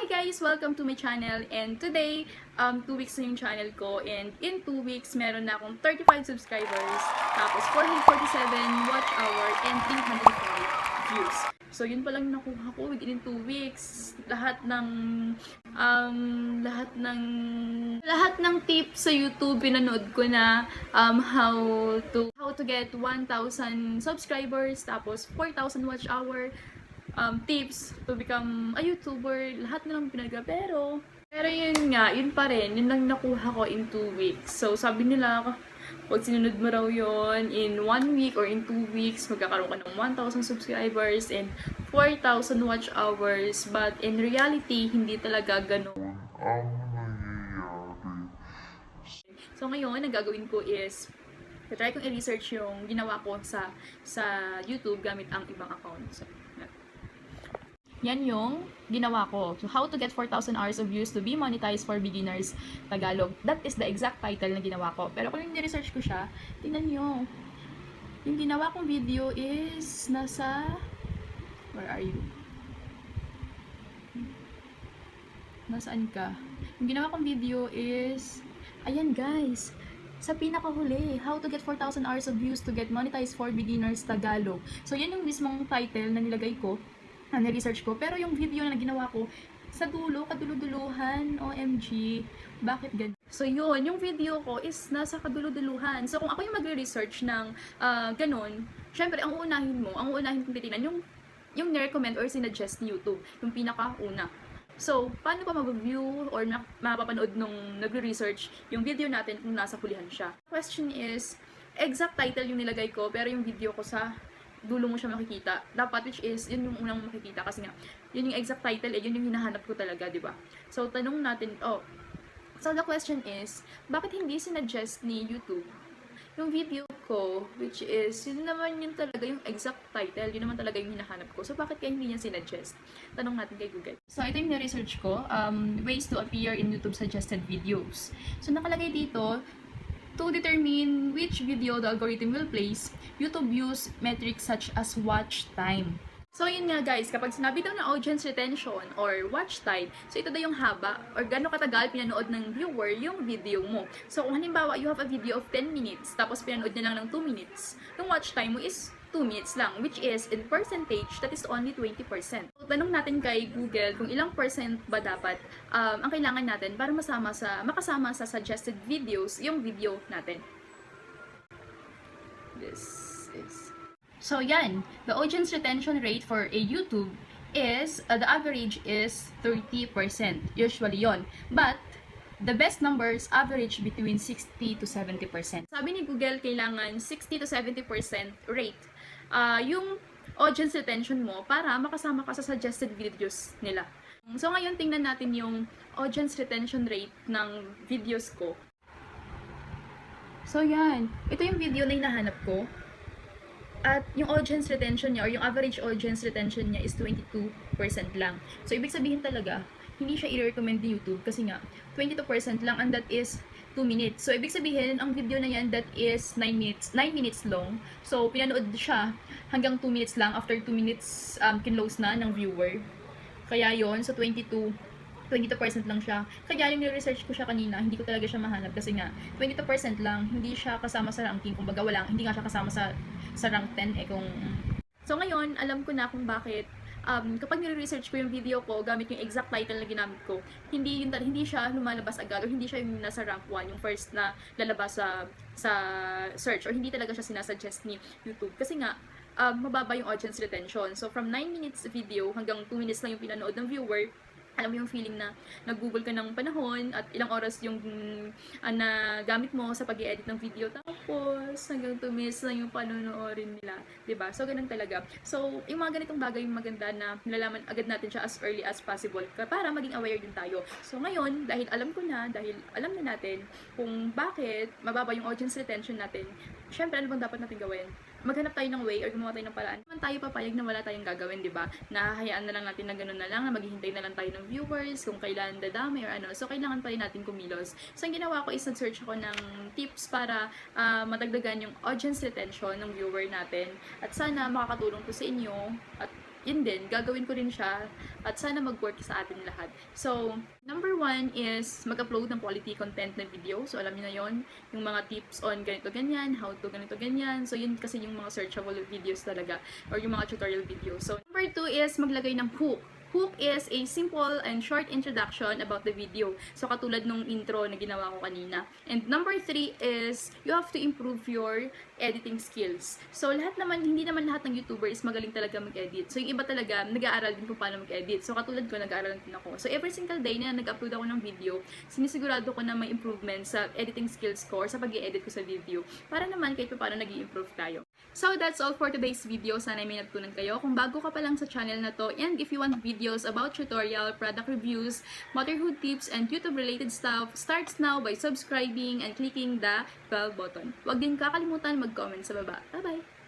guys! Welcome to my channel, and today, 2 weeks na yung channel ko, and in 2 weeks, meron na akong 35 subscribers, tapos 447 watch hour, and 305 views. So, yun pa lang nakuha ko within 2 weeks. Lahat ng tips sa YouTube pinanood ko na, how to get 1,000 subscribers, tapos 4,000 watch hour, tips to become a YouTuber, lahat na lang pinagawa. Pero yun nga, yun pa rin, yun lang nakuha ko in 2 weeks. So, sabi nila, pag sinunod mo raw yun, in 1 week or in 2 weeks, magkakaroon ka ng 1,000 subscribers and 4,000 watch hours. But in reality, hindi talaga ganun ang nangyayari. So, ngayon, ang gagawin ko is, try kong i-research yung ginawa ko sa YouTube gamit ang ibang account. So, yan yung ginawa ko. So, how to get 4,000 hours of views to be monetized for beginners Tagalog. That is the exact title na ginawa ko. Pero kung yung research ko siya, tingnan nyo. Yung ginawa kong video is nasa... Where are you? Nasaan ka? Yung ginawa kong video is... Ayan guys! Sa pinakahuli, how to get 4,000 hours of views to get monetized for beginners Tagalog. So, yan yung mismong title na nilagay ko, na research ko. Pero yung video na ginawa ko, sa dulo, kaduluduluhan, OMG, bakit ganyan? So yun, yung video ko is nasa kaduluduluhan. So kung ako yung magre-research ng ganun, syempre, ang uunahin kong titignan, yung nirecommend or sinuggest ni YouTube, yung pinakauna. So, paano pa mag-view or mapapanood nung nagre-research yung video natin kung nasa hulihan siya? Question is, exact title yung nilagay ko, pero yung video ko sa dulo mo siya makikita. Dapat, which is, yun yung unang makikita kasi nga, yun yung exact title yun yung hinahanap ko talaga, di ba? So, tanong natin, so the question is, bakit hindi sinuggest ni YouTube yung video ko, which is, yun naman yun talaga yung exact title, yun naman talaga yung hinahanap ko. So, bakit kaya hindi niya sinuggest? Tanong natin kay Google. So, ito yung na-research ko, ways to appear in YouTube suggested videos. So, nakalagay dito, to determine which video the algorithm will place, YouTube use metrics such as watch time. So yun nga guys, kapag sinabi daw na audience retention or watch time, so ito daw yung haba or gano'ng katagal pinanood ng viewer yung video mo. So kung halimbawa you have a video of 10 minutes, tapos pinanood niya lang ng 2 minutes, yung watch time mo is 2 minutes lang, which is in percentage, that is only 20%. So, tanong natin kay Google kung ilang percent ba dapat ang kailangan natin para makasama sa suggested videos yung video natin. This is... So yan, the audience retention rate for a YouTube is, the average is 30%. Usually yon. But, the best numbers average between 60 to 70%. Sabi ni Google, kailangan 60 to 70% rate yung audience retention mo para makasama ka sa suggested videos nila. So ngayon, tingnan natin yung audience retention rate ng videos ko. So yan, ito yung video na hinahanap ko. At yung audience retention niya or yung average audience retention niya is 22% lang. So ibig sabihin talaga, hindi siya i-recommend ni YouTube kasi nga 22% lang and that is 2 minutes. So ibig sabihin ang video na yan that is 9 minutes long. So pinanood siya hanggang 2 minutes lang, after 2 minutes kinlose na ng viewer. Kaya yon, so 22% lang siya. Kaya yung research ko siya kanina, hindi ko talaga siya mahanap kasi nga 22% lang, hindi siya kasama sa ranking, kumbaga hindi nga siya kasama sa rank 10 kung... So ngayon, alam ko na kung bakit kapag nire-research ko yung video ko gamit yung exact title na ginamit ko, hindi siya lumalabas agad o hindi siya yung nasa rank 1, yung first na lalabas sa search, or hindi talaga siya sinasuggest ni YouTube kasi nga mababa yung audience retention. So from 9 minutes video hanggang 2 minutes lang yung pinanood ng viewer. Alam mo yung feeling na nag-google ka ng panahon at ilang oras yung na gamit mo sa pag-i-edit ng video, tapos hanggang 2 minutes lang yung panonoorin nila, 'di ba? So ganun talaga. So yung mga ganitong bagay yung maganda na nalalaman agad natin siya as early as possible para maging aware din tayo. So ngayon, dahil alam na natin kung bakit mababa yung audience retention natin, syempre ano bang dapat natin gawin? Maghanap tayo ng way or gumawa tayo ng paraan. Naman tayo papayag na wala tayong gagawin, di ba? Nahahayaan na lang natin na gano'n na lang, na maghihintay na lang tayo ng viewers, kung kailan dadami or ano. So, kailangan pa rin natin kumilos. So, ang ginawa ko is nag-search ako ng tips para madagdagan yung audience retention ng viewer natin. At sana makakatulong to sa inyo at yun din, gagawin ko rin siya at sana mag-work sa atin lahat. So, number 1 is mag-upload ng quality content na video. So, alam niyo na yon, yung mga tips on ganito ganyan, how to ganito ganyan. So, yun kasi yung mga searchable videos talaga or yung mga tutorial videos. So, number 2 is maglagay ng hook. Hook is a simple and short introduction about the video. So, katulad nung intro na ginawa ko kanina. And number 3 is, you have to improve your editing skills. So, hindi naman lahat ng YouTuber is magaling talaga mag-edit. So, yung iba talaga, nag-aaral din kung paano mag-edit. So, katulad ko, nag-aaral din ako. So, every single day na nag-upload ako ng video, sinisigurado ko na may improvement sa editing skills ko or sa pag-i-edit ko sa video. Para naman kahit pa paano nag-i-improve tayo. So, that's all for today's video. Sana may natutunan kayo. Kung bago ka pa lang sa channel na to, and if you want videos about tutorial, product reviews, motherhood tips, and YouTube-related stuff, starts now by subscribing and clicking the bell button. Huwag din kakalimutan mag-comment sa baba. Bye-bye!